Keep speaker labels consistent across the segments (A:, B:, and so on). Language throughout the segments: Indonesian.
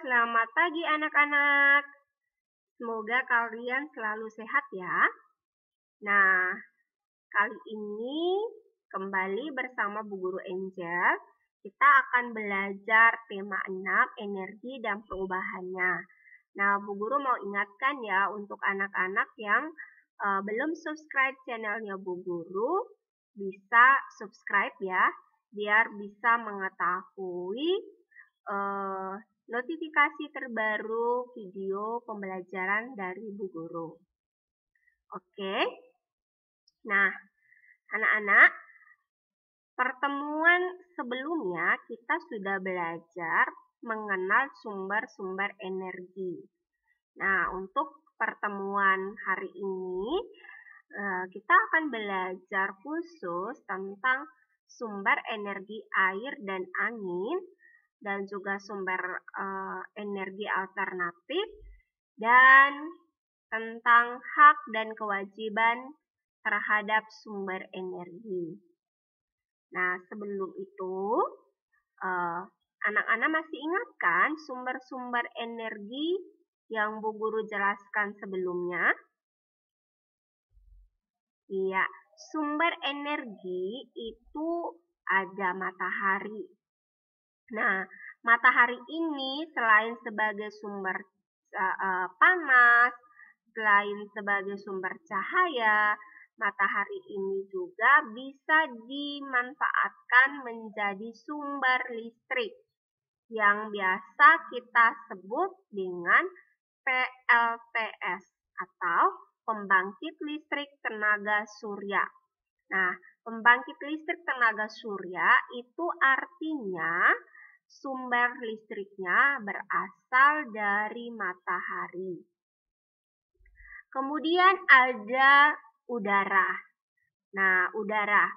A: selamat pagi anak-anak. Semoga kalian selalu sehat ya. Nah, kali ini kembali bersama Bu Guru Angel, kita akan belajar tema 6, energi dan perubahannya. Nah, Bu Guru mau ingatkan ya untuk anak-anak yang belum subscribe channelnya Bu Guru, bisa subscribe ya, biar bisa mengetahui notifikasi terbaru video pembelajaran dari Bu Guru. Oke. Nah, anak-anak, pertemuan sebelumnya kita sudah belajar mengenal sumber-sumber energi. Nah, untuk pertemuan hari ini kita akan belajar khusus tentang sumber energi air dan angin, dan juga sumber energi alternatif, dan tentang hak dan kewajiban terhadap sumber energi. Nah, sebelum itu, anak-anak masih ingat kan sumber-sumber energi yang Bu Guru jelaskan sebelumnya? Iya, sumber energi itu ada matahari. Nah, matahari ini selain sebagai sumber panas, selain sebagai sumber cahaya, matahari ini juga bisa dimanfaatkan menjadi sumber listrik yang biasa kita sebut dengan PLTS atau pembangkit listrik tenaga surya. Nah, pembangkit listrik tenaga surya itu artinya sumber listriknya berasal dari matahari. Kemudian ada udara. Nah, udara.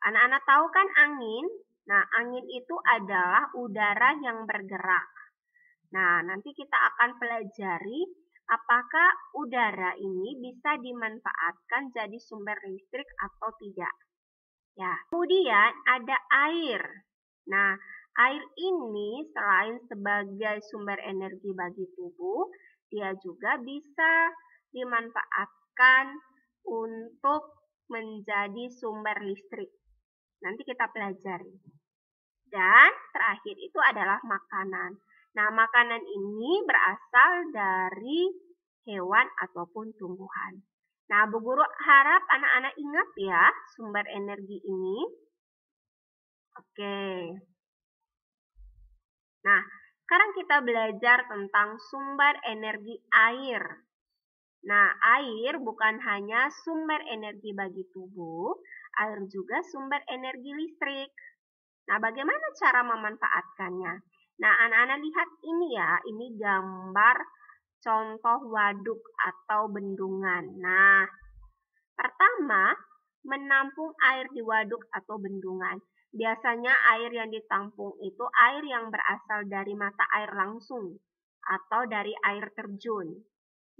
A: Anak-anak tahu kan angin? Nah, angin itu adalah udara yang bergerak. Nah, nanti kita akan pelajari apakah udara ini bisa dimanfaatkan jadi sumber listrik atau tidak. Ya, kemudian ada air. Nah, air ini selain sebagai sumber energi bagi tubuh, dia juga bisa dimanfaatkan untuk menjadi sumber listrik. Nanti kita pelajari. Dan terakhir itu adalah makanan. Nah, makanan ini berasal dari hewan ataupun tumbuhan. Nah, Bu Guru harap anak-anak ingat ya sumber energi ini. Oke. Nah, sekarang kita belajar tentang sumber energi air. Nah, air bukan hanya sumber energi bagi tubuh, air juga sumber energi listrik. Nah, bagaimana cara memanfaatkannya? Nah, anak-anak lihat ini ya, ini gambar contoh waduk atau bendungan. Nah, pertama, menampung air di waduk atau bendungan. Biasanya air yang ditampung itu air yang berasal dari mata air langsung atau dari air terjun.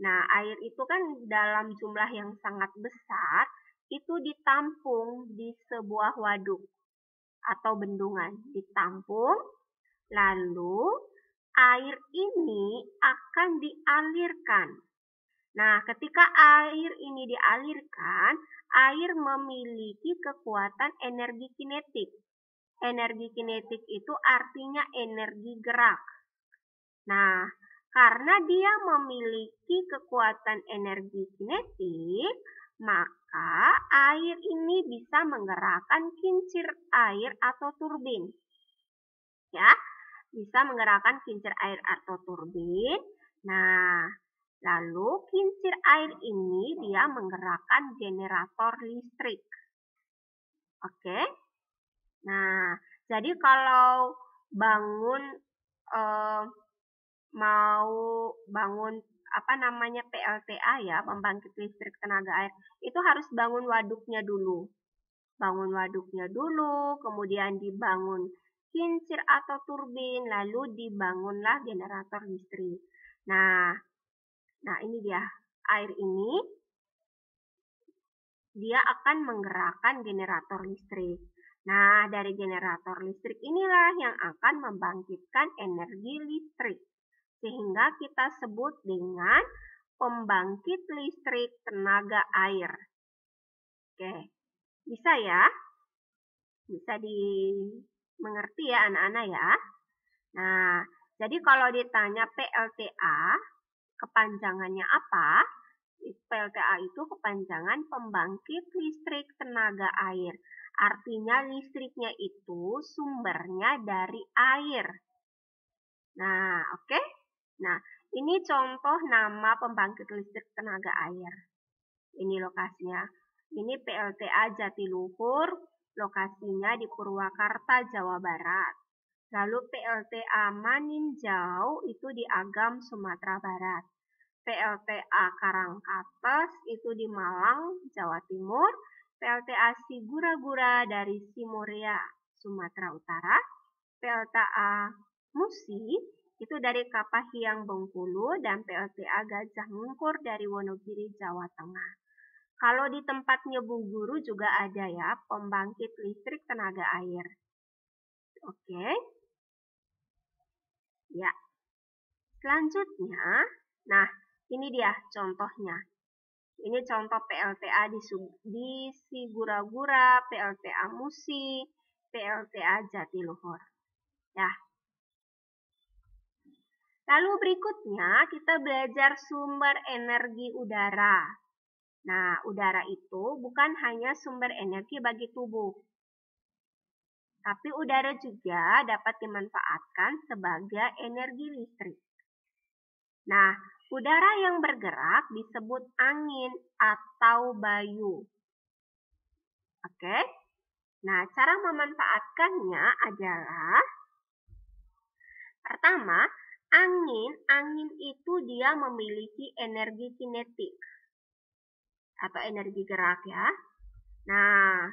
A: Nah, air itu kan dalam jumlah yang sangat besar, itu ditampung di sebuah waduk atau bendungan. Ditampung, lalu air ini akan dialirkan. Nah, ketika air ini dialirkan, air memiliki kekuatan energi kinetik. Energi kinetik itu artinya energi gerak. Nah, karena dia memiliki kekuatan energi kinetik, maka air ini bisa menggerakkan kincir air atau turbin. Ya, bisa menggerakkan kincir air atau turbin. Nah, lalu kincir air ini dia menggerakkan generator listrik. Oke. Nah, jadi kalau mau bangun PLTA ya, pembangkit listrik tenaga air, itu harus bangun waduknya dulu. Bangun waduknya dulu, kemudian dibangun kincir atau turbin, lalu dibangunlah generator listrik. Nah ini dia, air ini dia akan menggerakkan generator listrik. Nah, dari generator listrik inilah yang akan membangkitkan energi listrik. sehingga kita sebut dengan pembangkit listrik tenaga air. Oke, bisa ya? Bisa dimengerti ya anak-anak ya? Nah, jadi kalau ditanya PLTA, kepanjangannya apa? PLTA itu kepanjangan pembangkit listrik tenaga air. Artinya listriknya itu sumbernya dari air. Nah, oke? Nah, ini contoh nama pembangkit listrik tenaga air. Ini lokasinya. Ini PLTA Jatiluhur, lokasinya di Purwakarta, Jawa Barat. Lalu PLTA Maninjau itu di Agam, Sumatera Barat. PLTA Karangkates itu di Malang, Jawa Timur. PLTA Sigura-gura dari Simorea, Sumatera Utara. PLTA Musi itu dari Kapahiang, Bengkulu, dan PLTA Gajah Mungkur dari Wonogiri, Jawa Tengah. Kalau di tempatnya Bu Guru juga ada ya, pembangkit listrik tenaga air. Oke. Ya. Selanjutnya, nah ini dia contohnya. Ini contoh PLTA di Sigura-gura, PLTA Musi, PLTA Jatiluhur. Ya. Lalu berikutnya kita belajar sumber energi udara. Nah, udara itu bukan hanya sumber energi bagi tubuh, tapi udara juga dapat dimanfaatkan sebagai energi listrik. Nah, udara yang bergerak disebut angin atau bayu. Oke? Nah, cara memanfaatkannya adalah pertama, angin itu dia memiliki energi kinetik atau energi gerak ya. Nah,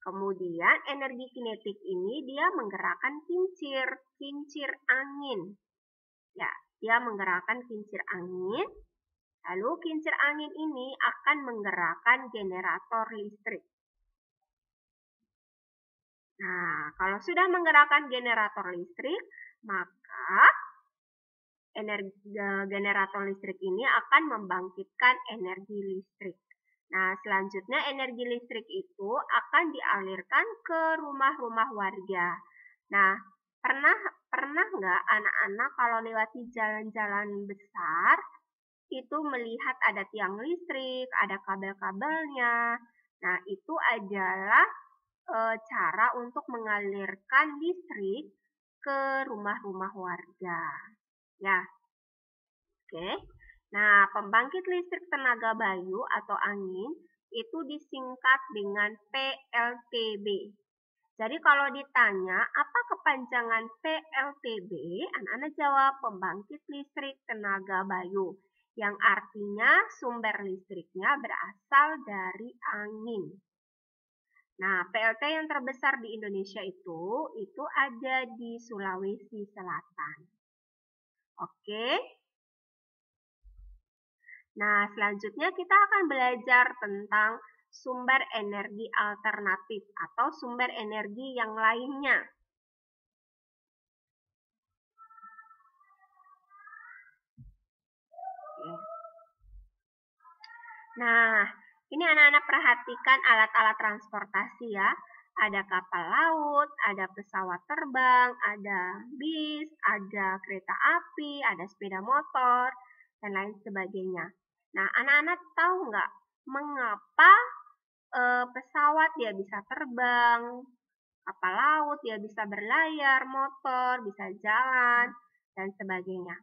A: kemudian energi kinetik ini dia menggerakkan kincir angin. Ya, dia menggerakkan kincir angin. Lalu kincir angin ini akan menggerakkan generator listrik. Nah, kalau sudah menggerakkan generator listrik, maka generator listrik ini akan membangkitkan energi listrik. Nah, selanjutnya energi listrik itu akan dialirkan ke rumah-rumah warga. Nah, pernah nggak anak-anak kalau lewati jalan-jalan besar, itu melihat ada tiang listrik, ada kabel-kabelnya. Nah, itu adalah cara untuk mengalirkan listrik ke rumah-rumah warga. Ya, oke. Nah, pembangkit listrik tenaga bayu atau angin itu disingkat dengan PLTB. Jadi kalau ditanya apa kepanjangan PLTB, anak-anak jawab pembangkit listrik tenaga bayu, yang artinya sumber listriknya berasal dari angin. Nah, PLT yang terbesar di Indonesia itu ada di Sulawesi Selatan. Oke. Nah, selanjutnya kita akan belajar tentang sumber energi alternatif atau sumber energi yang lainnya. Nah, ini anak-anak perhatikan alat-alat transportasi ya. Ada kapal laut, ada pesawat terbang, ada bis, ada kereta api, ada sepeda motor, dan lain sebagainya. Nah, anak-anak tahu nggak mengapa pesawat dia bisa terbang, kapal laut dia bisa berlayar, motor bisa jalan, dan sebagainya?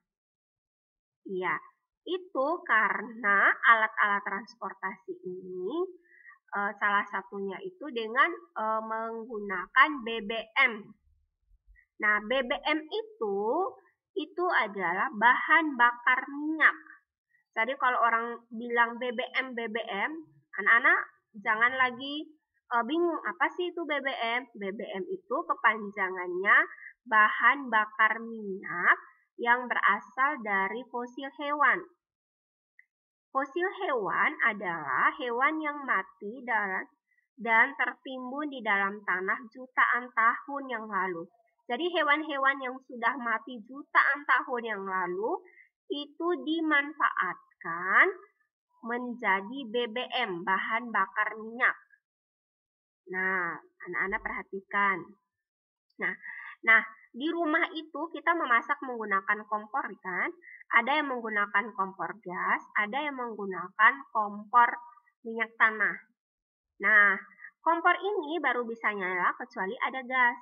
A: Iya, itu karena alat-alat transportasi ini salah satunya itu dengan menggunakan BBM. Nah, BBM itu adalah bahan bakar minyak. Jadi kalau orang bilang BBM, anak-anak jangan lagi bingung apa sih itu BBM. BBM itu kepanjangannya bahan bakar minyak yang berasal dari fosil hewan. Fosil hewan adalah hewan yang mati dan tertimbun di dalam tanah jutaan tahun yang lalu. Jadi hewan-hewan yang sudah mati jutaan tahun yang lalu itu dimanfaatkan menjadi BBM, bahan bakar minyak. Nah, anak-anak perhatikan. Nah, di rumah itu kita memasak menggunakan kompor kan? Ada yang menggunakan kompor gas, ada yang menggunakan kompor minyak tanah. Nah, kompor ini baru bisa nyala kecuali ada gas.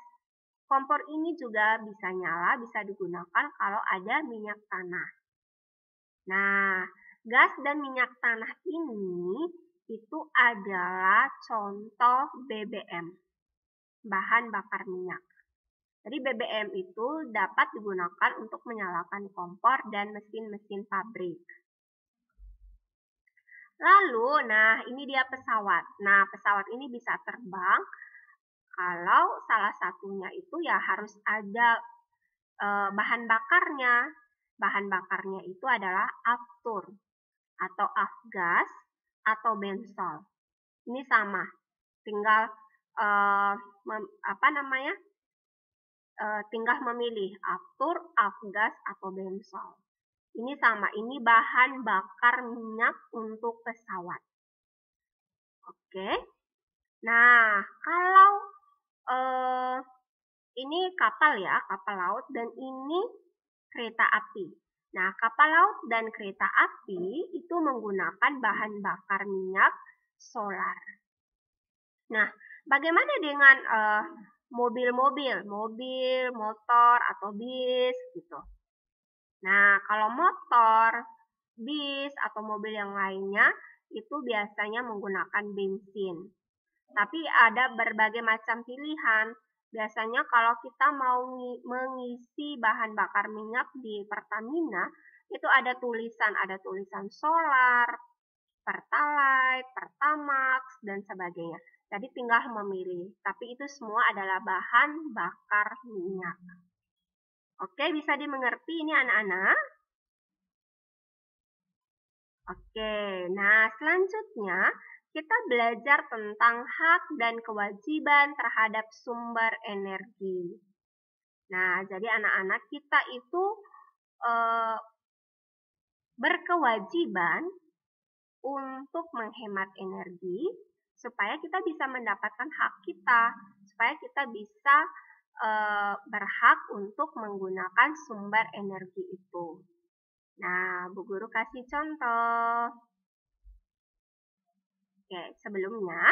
A: Kompor ini juga bisa nyala, bisa digunakan kalau ada minyak tanah. Nah, gas dan minyak tanah ini itu adalah contoh BBM, bahan bakar minyak. Jadi BBM itu dapat digunakan untuk menyalakan kompor dan mesin-mesin pabrik. Lalu, nah ini dia pesawat. Nah, pesawat ini bisa terbang kalau salah satunya itu ya harus ada bahan bakarnya. Bahan bakarnya itu adalah aftur atau afgas atau bensol. Ini sama, tinggal tinggal memilih aftur, afgas atau bensol. Ini sama, ini bahan bakar minyak untuk pesawat. Oke. Nah, kalau ini kapal ya, kapal laut, dan ini kereta api. Nah, kapal laut dan kereta api itu menggunakan bahan bakar minyak solar. Nah, bagaimana dengan mobil-mobil, motor, atau bis gitu? Nah, kalau motor, bis, atau mobil yang lainnya itu biasanya menggunakan bensin. Tapi ada berbagai macam pilihan. Biasanya kalau kita mau mengisi bahan bakar minyak di Pertamina, itu ada tulisan solar, Pertalite, Pertamax, dan sebagainya. Jadi tinggal memilih. Tapi itu semua adalah bahan bakar minyak. Oke, bisa dimengerti ini anak-anak? Oke, nah selanjutnya kita belajar tentang hak dan kewajiban terhadap sumber energi. Nah, jadi anak-anak kita itu berkewajiban untuk menghemat energi supaya kita bisa mendapatkan hak kita, supaya kita bisa berhak untuk menggunakan sumber energi itu. Nah, Bu Guru kasih contoh. Oke, sebelumnya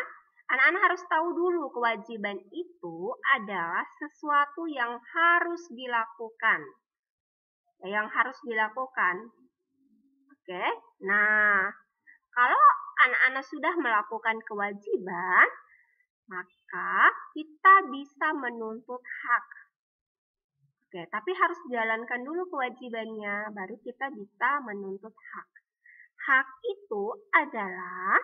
A: anak-anak harus tahu dulu kewajiban itu adalah sesuatu yang harus dilakukan. Yang harus dilakukan. Oke, nah kalau anak-anak sudah melakukan kewajiban, maka kita bisa menuntut hak. Oke, tapi harus jalankan dulu kewajibannya, baru kita bisa menuntut hak. Hak itu adalah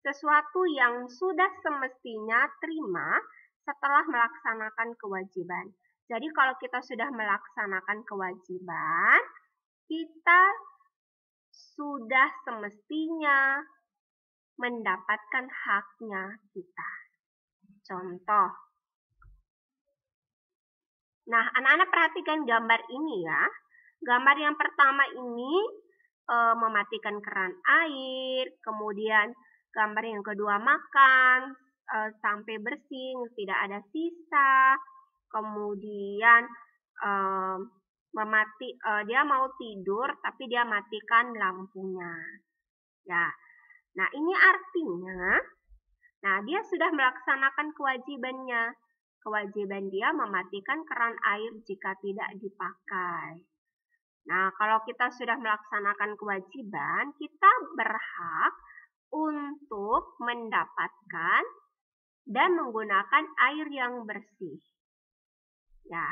A: sesuatu yang sudah semestinya terima setelah melaksanakan kewajiban. Jadi kalau kita sudah melaksanakan kewajiban, kita sudah semestinya mendapatkan haknya kita. Contoh. Nah, anak-anak perhatikan gambar ini ya. Gambar yang pertama ini mematikan keran air, kemudian gambar yang kedua makan sampai bersih, tidak ada sisa, kemudian dia mau tidur tapi dia matikan lampunya. Ya, nah ini artinya, nah dia sudah melaksanakan kewajibannya. Kewajiban dia mematikan keran air jika tidak dipakai. Nah, kalau kita sudah melaksanakan kewajiban, kita berhak untuk mendapatkan dan menggunakan air yang bersih. Ya,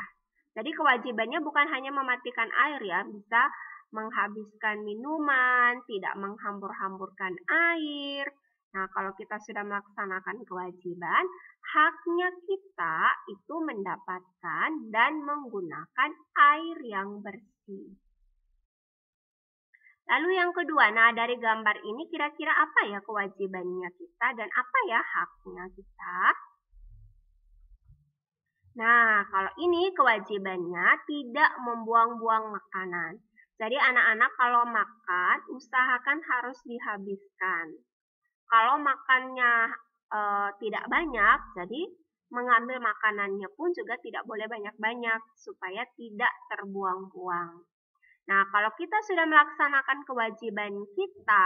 A: jadi kewajibannya bukan hanya mematikan air ya, bisa menghabiskan minuman, tidak menghambur-hamburkan air. Nah, kalau kita sudah melaksanakan kewajiban, haknya kita itu mendapatkan dan menggunakan air yang bersih. Lalu yang kedua, nah dari gambar ini kira-kira apa ya kewajibannya kita dan apa ya haknya kita? Nah, kalau ini kewajibannya tidak membuang-buang makanan. Jadi anak-anak kalau makan, usahakan harus dihabiskan. Kalau makannya tidak banyak, jadi mengambil makanannya pun juga tidak boleh banyak-banyak supaya tidak terbuang-buang. Nah, kalau kita sudah melaksanakan kewajiban kita,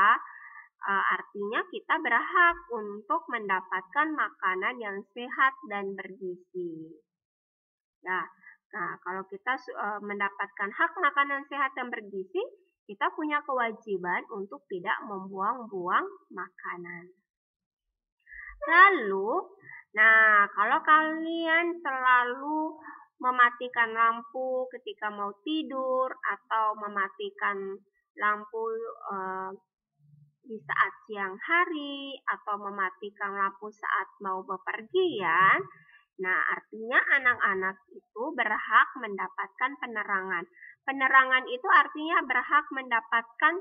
A: artinya kita berhak untuk mendapatkan makanan yang sehat dan bergizi. Ya, nah kalau kita mendapatkan hak makanan sehat dan bergizi, kita punya kewajiban untuk tidak membuang-buang makanan. Lalu, nah kalau kalian selalu mematikan lampu ketika mau tidur atau mematikan lampu di saat siang hari atau mematikan lampu saat mau bepergian, nah artinya anak-anak itu berhak mendapatkan penerangan. Penerangan itu artinya berhak mendapatkan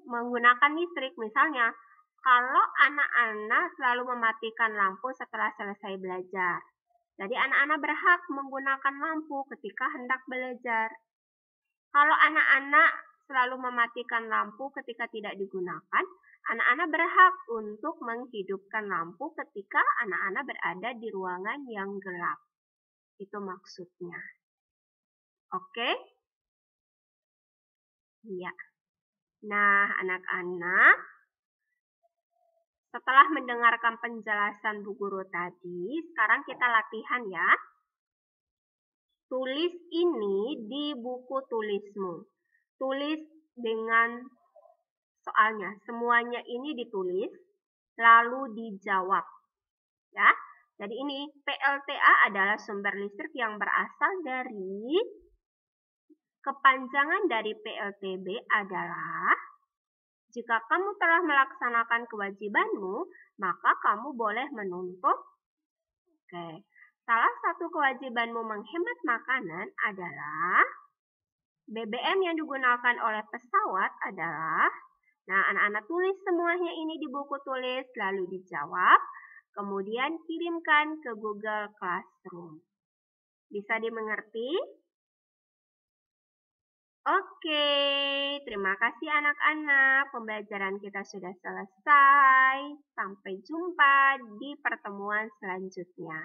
A: menggunakan listrik. Misalnya, kalau anak-anak selalu mematikan lampu setelah selesai belajar. Jadi anak-anak berhak menggunakan lampu ketika hendak belajar. Kalau anak-anak selalu mematikan lampu ketika tidak digunakan, anak-anak berhak untuk menghidupkan lampu ketika anak-anak berada di ruangan yang gelap. Itu maksudnya. Oke? Iya. Nah, anak-anak, setelah mendengarkan penjelasan Bu Guru tadi, sekarang kita latihan ya. Tulis ini di buku tulismu. Tulis dengan soalnya. Semuanya ini ditulis, lalu dijawab. Ya. Jadi ini PLTA adalah sumber listrik yang berasal dari kepanjangan dari PLTB adalah jika kamu telah melaksanakan kewajibanmu, maka kamu boleh menuntut. Oke. Salah satu kewajibanmu menghemat makanan adalah BBM yang digunakan oleh pesawat adalah, nah anak-anak tulis semuanya ini di buku tulis, lalu dijawab, kemudian kirimkan ke Google Classroom. Bisa dimengerti? Oke, terima kasih anak-anak. Pembelajaran kita sudah selesai. Sampai jumpa di pertemuan selanjutnya.